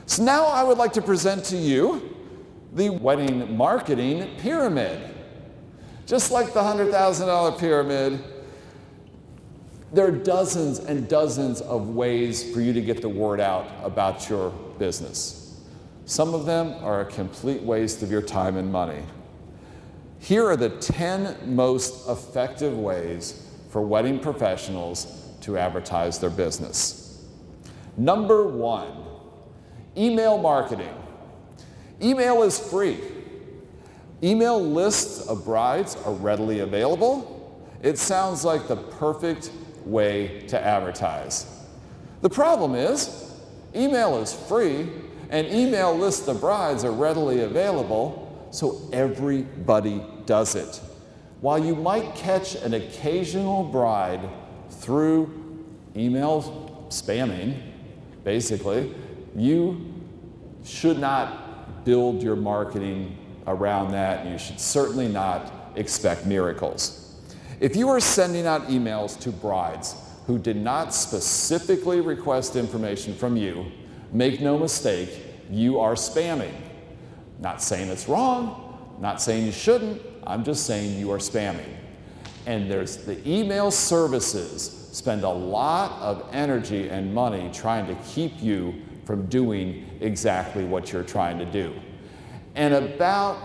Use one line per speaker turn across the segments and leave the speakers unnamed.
So now I would like to present to you the wedding marketing pyramid. Just like the $100,000 pyramid, there are dozens and dozens of ways for you to get the word out about your business. Some of them are a complete waste of your time and money. Here are the 10 most effective ways for wedding professionals to advertise their business. Number 1, email marketing. Email is free. Email lists of brides are readily available. It sounds like the perfect way to advertise. The problem is, email is free and email lists of brides are readily available, so everybody does it. While you might catch an occasional bride through email spamming, basically, you should not build your marketing around that, and you should certainly not expect miracles. If you are sending out emails to brides who did not specifically request information from you, make no mistake, you are spamming. Not saying it's wrong, not saying you shouldn't, I'm just saying you are spamming. And there's the email services spend a lot of energy and money trying to keep you from doing exactly what you're trying to do. And about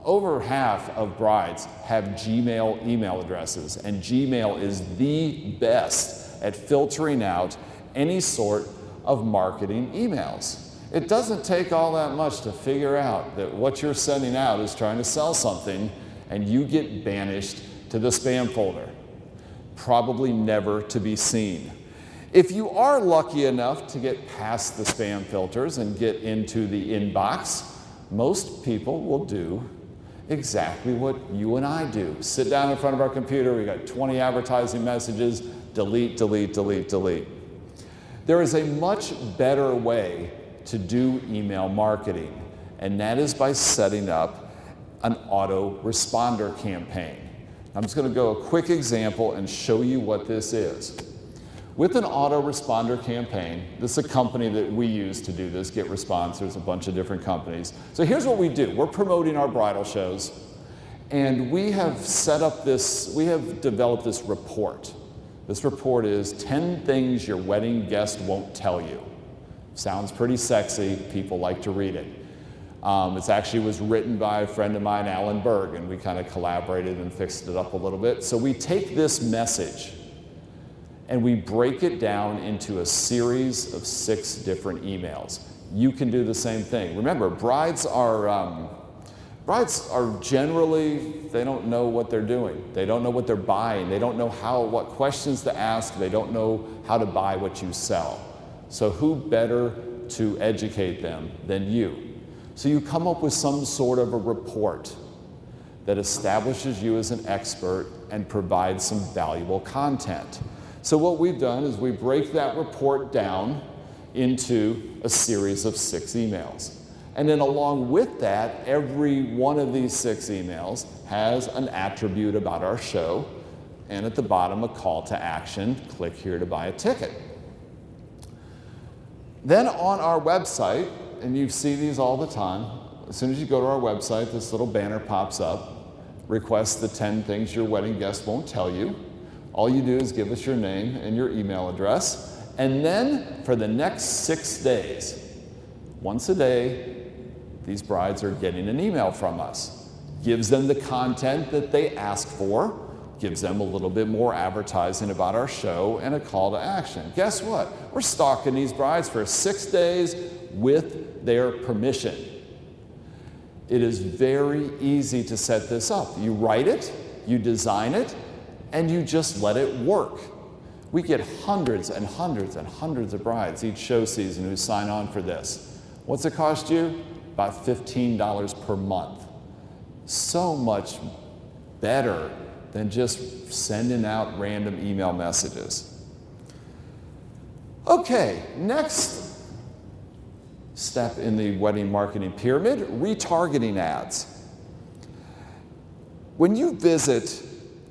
over half of brides have Gmail email addresses, and Gmail is the best at filtering out any sort of marketing emails. It doesn't take all that much to figure out that what you're sending out is trying to sell something, and you get banished to the spam folder, probably never to be seen. If you are lucky enough to get past the spam filters and get into the inbox, most people will do exactly what you and I do. Sit down in front of our computer, we got 20 advertising messages, delete, delete, delete, delete. There is a much better way to do email marketing, and that is by setting up an autoresponder campaign. I'm just going to go a quick example and show you what this is. With an autoresponder campaign, this is a company that we use to do this, GetResponse. There's a bunch of different companies. So here's what we do. We're promoting our bridal shows, and we have developed this report. This report is 10 things your wedding guest won't tell you. Sounds pretty sexy. People like to read it. It actually was written by a friend of mine, Alan Berg, and we kind of collaborated and fixed it up a little bit. So we take this message and we break it down into a series of 6 different emails. You can do the same thing. Remember, brides are generally, they don't know what they're doing. They don't know what they're buying. They don't know what questions to ask. They don't know how to buy what you sell. So who better to educate them than you? So you come up with some sort of a report that establishes you as an expert and provides some valuable content. So what we've done is we break that report down into a series of 6 emails. And then along with that, every one of these 6 emails has an attribute about our show, and at the bottom a call to action, click here to buy a ticket. Then on our website, and you see these all the time, as soon as you go to our website, this little banner pops up, request the 10 things your wedding guest won't tell you. All you do is give us your name and your email address, and then for the next 6 days, once a day, these brides are getting an email from us. Gives them the content that they ask for, gives them a little bit more advertising about our show, and a call to action. Guess what? We're stalking these brides for 6 days with their permission. It is very easy to set this up. You write it, you design it, and you just let it work. We get hundreds and hundreds and hundreds of brides each show season who sign on for this. What's it cost you? About $15 per month. So much better than just sending out random email messages. Okay, next step in the wedding marketing pyramid, retargeting ads. When you visit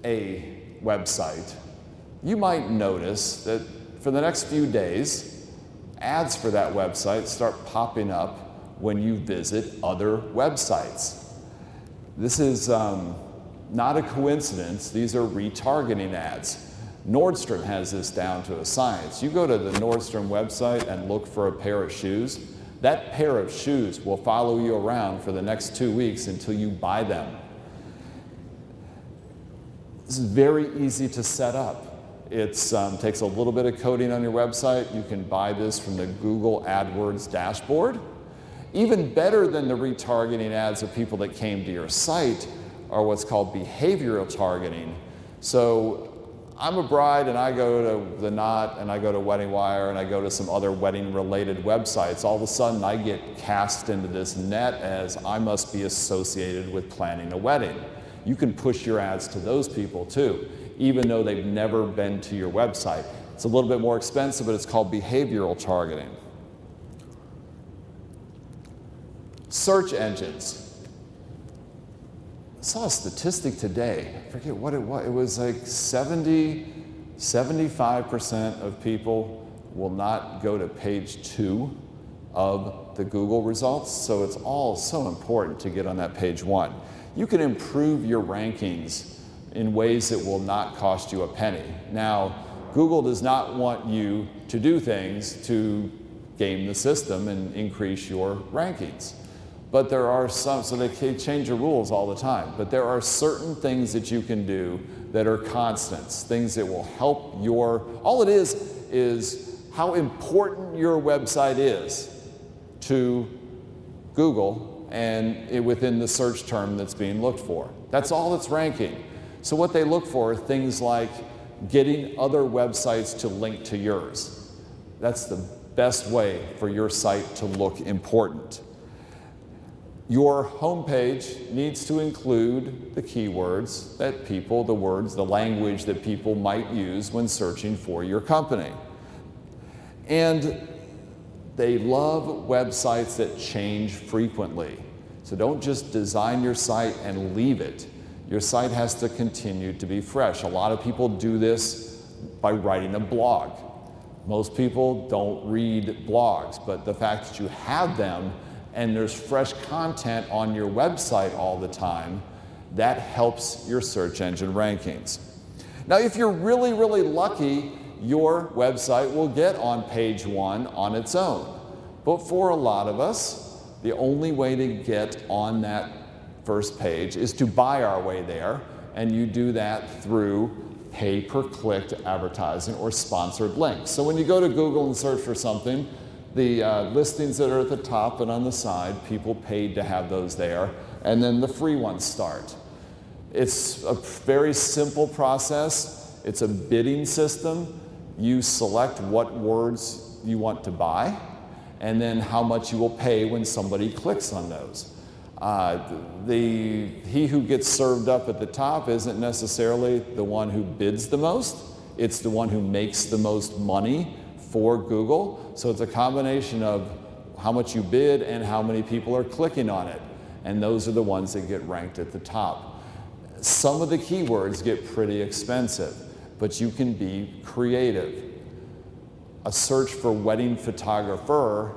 a website, you might notice that for the next few days, ads for that website start popping up when you visit other websites. This is not a coincidence. These are retargeting ads. Nordstrom has this down to a science. You go to the Nordstrom website and look for a pair of shoes. That pair of shoes will follow you around for the next 2 weeks until you buy them. This is very easy to set up. It takes a little bit of coding on your website. You can buy this from the Google AdWords dashboard. Even better than the retargeting ads of people that came to your site are what's called behavioral targeting. So I'm a bride and I go to The Knot and I go to Wedding Wire and I go to some other wedding related websites. All of a sudden I get cast into this net as I must be associated with planning a wedding. You can push your ads to those people too, even though they've never been to your website. It's a little bit more expensive, but it's called behavioral targeting. Search engines. I saw a statistic today, I forget what it was. It was like 75% of people will not go to page 2 of the Google results. So it's all so important to get on that page 1. You can improve your rankings in ways that will not cost you a penny. Now, Google does not want you to do things to game the system and increase your rankings. But there are some, so they change the rules all the time, but there are certain things that you can do that are constants, things that will help all it is how important your website is to Google and within the search term that's being looked for. That's all it's ranking. So what they look for are things like getting other websites to link to yours. That's the best way for your site to look important. Your homepage needs to include the keywords that people, the words, the language that people might use when searching for your company. And they love websites that change frequently. So don't just design your site and leave it. Your site has to continue to be fresh. A lot of people do this by writing a blog. Most people don't read blogs, but the fact that you have them and there's fresh content on your website all the time, that helps your search engine rankings. Now, if you're really, really lucky, your website will get on page 1 on its own. But for a lot of us, the only way to get on that first page is to buy our way there, and you do that through pay-per-click advertising or sponsored links. So when you go to Google and search for something, the listings that are at the top and on the side, people paid to have those there, and then the free ones start. It's a very simple process. It's a bidding system. You select what words you want to buy, and then how much you will pay when somebody clicks on those. He who gets served up at the top isn't necessarily the one who bids the most. It's the one who makes the most money for Google. So it's a combination of how much you bid and how many people are clicking on it. And those are the ones that get ranked at the top. Some of the keywords get pretty expensive, but you can be creative. A search for wedding photographer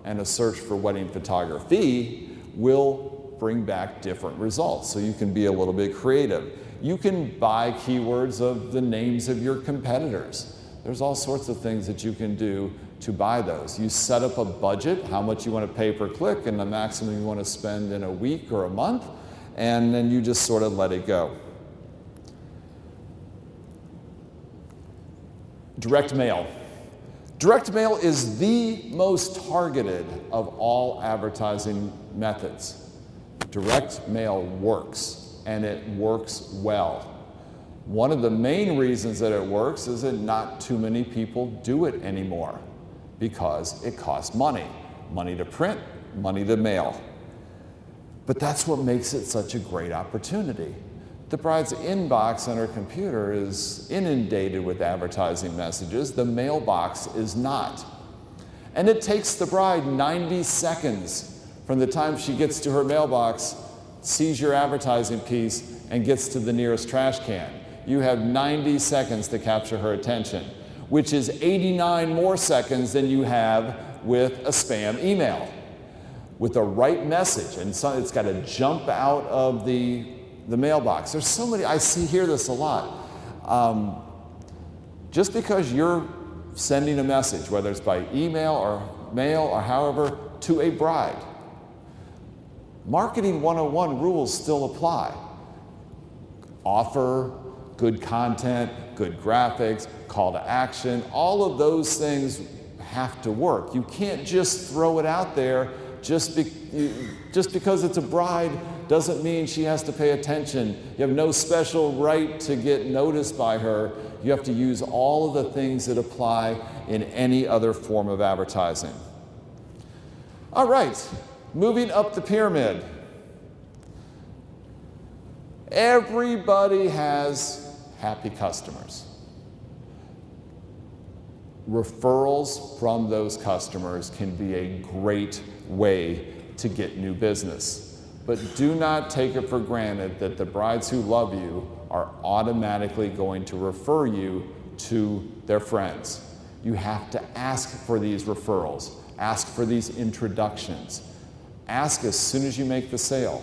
and a search for wedding photography will bring back different results. So you can be a little bit creative. You can buy keywords of the names of your competitors. There's all sorts of things that you can do to buy those. You set up a budget, how much you want to pay per click, and the maximum you want to spend in a week or a month, and then you just sort of let it go. Direct mail. Direct mail is the most targeted of all advertising methods. Direct mail works, and it works well. One of the main reasons that it works is that not too many people do it anymore because it costs money. Money to print, money to mail. But that's what makes it such a great opportunity. The bride's inbox on her computer is inundated with advertising messages. The mailbox is not. And it takes the bride 90 seconds from the time she gets to her mailbox, sees your advertising piece, and gets to the nearest trash can. You have 90 seconds to capture her attention. which is 89 more seconds than you have with a spam email. With the right message, and so it's got to jump out of the mailbox. There's so many, hear this a lot. Just because you're sending a message, whether it's by email or mail or however, to a bride, Marketing 101 rules still apply. Offer, good content, good graphics, call to action, all of those things have to work. You can't just throw it out there just because it's a bride doesn't mean she has to pay attention. You have no special right to get noticed by her. You have to use all of the things that apply in any other form of advertising. All right, moving up the pyramid. Everybody has happy customers. Referrals from those customers can be a great way to get new business. But do not take it for granted that the brides who love you are automatically going to refer you to their friends. You have to ask for these referrals, ask for these introductions, ask as soon as you make the sale,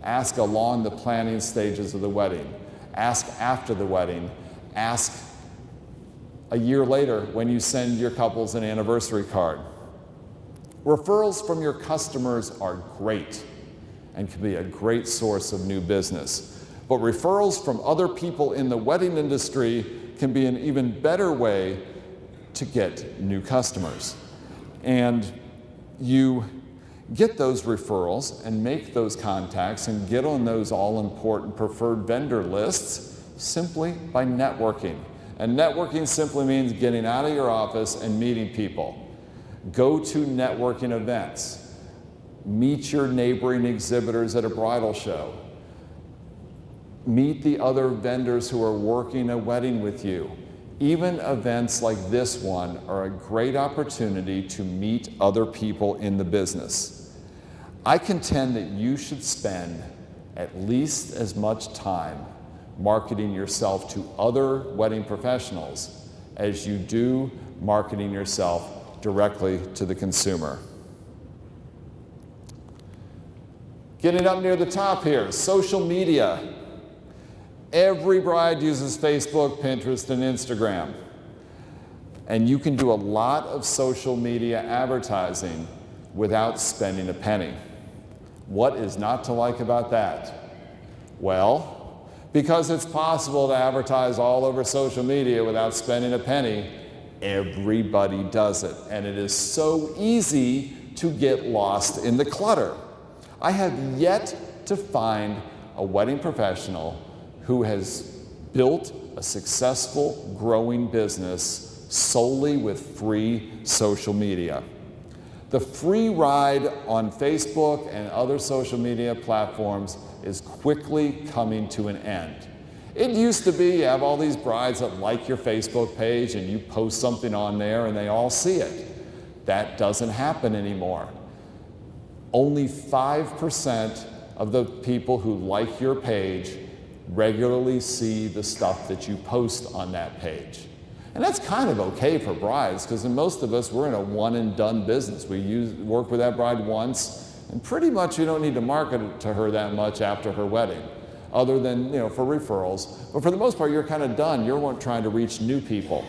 ask along the planning stages of the wedding, ask after the wedding, ask a year later when you send your couples an anniversary card. Referrals from your customers are great and can be a great source of new business. But referrals from other people in the wedding industry can be an even better way to get new customers. And you get those referrals and make those contacts and get on those all-important preferred vendor lists simply by networking. And networking simply means getting out of your office and meeting people. Go to networking events. Meet your neighboring exhibitors at a bridal show. Meet the other vendors who are working a wedding with you. Even events like this one are a great opportunity to meet other people in the business. I contend that you should spend at least as much time marketing yourself to other wedding professionals as you do marketing yourself directly to the consumer. Getting up near the top here, social media. Every bride uses Facebook, Pinterest, and Instagram. And you can do a lot of social media advertising without spending a penny. What is not to like about that? Well, because it's possible to advertise all over social media without spending a penny, everybody does it. And it is so easy to get lost in the clutter. I have yet to find a wedding professional who has built a successful, growing business solely with free social media. The free ride on Facebook and other social media platforms is quickly coming to an end. It used to be you have all these brides that like your Facebook page and you post something on there and they all see it. That doesn't happen anymore. Only 5% of the people who like your page regularly see the stuff that you post on that page. And that's kind of okay for brides, because most of us, we're in a one and done business. We work with that bride once, and pretty much you don't need to market it to her that much after her wedding, other than, for referrals. But for the most part, you're kind of done. You're trying to reach new people.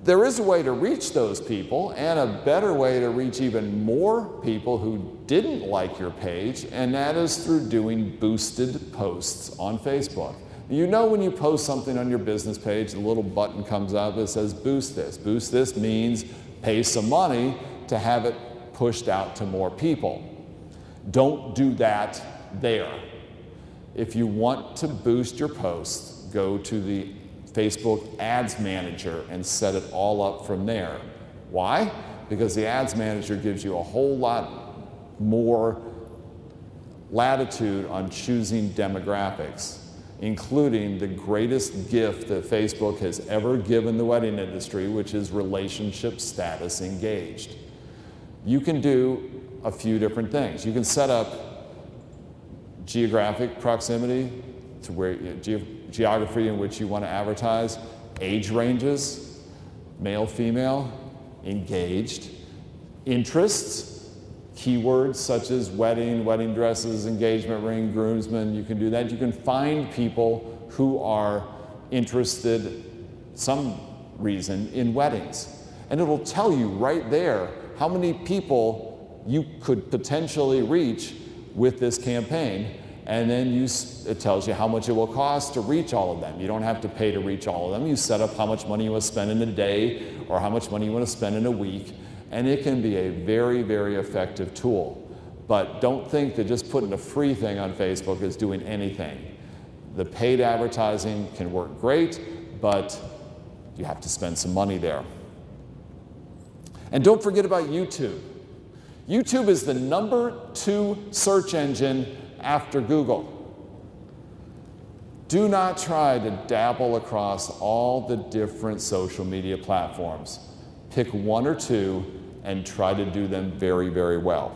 There is a way to reach those people, and a better way to reach even more people who didn't like your page, and that is through doing boosted posts on Facebook. When you post something on your business page, the little button comes up that says boost this. Boost this means pay some money to have it pushed out to more people. Don't do that there. If you want to boost your posts, go to the Facebook Ads Manager and set it all up from there. Why? Because the Ads Manager gives you a whole lot more latitude on choosing demographics, including the greatest gift that Facebook has ever given the wedding industry, which is relationship status engaged. You can do a few different things. You can set up geographic proximity to where geography in which you want to advertise, age ranges, male, female, engaged, interests, keywords such as wedding, wedding dresses, engagement ring, groomsmen. You can do that. You can find people who are interested, some reason, in weddings. And it'll tell you right there how many people you could potentially reach with this campaign. And then it tells you how much it will cost to reach all of them. You don't have to pay to reach all of them. You set up how much money you want to spend in a day or how much money you want to spend in a week. And it can be a very, very effective tool. But don't think that just putting a free thing on Facebook is doing anything. The paid advertising can work great, but you have to spend some money there. And don't forget about YouTube. YouTube is the #2 search engine after Google. Do not try to dabble across all the different social media platforms. Pick one or two and try to do them very, very well.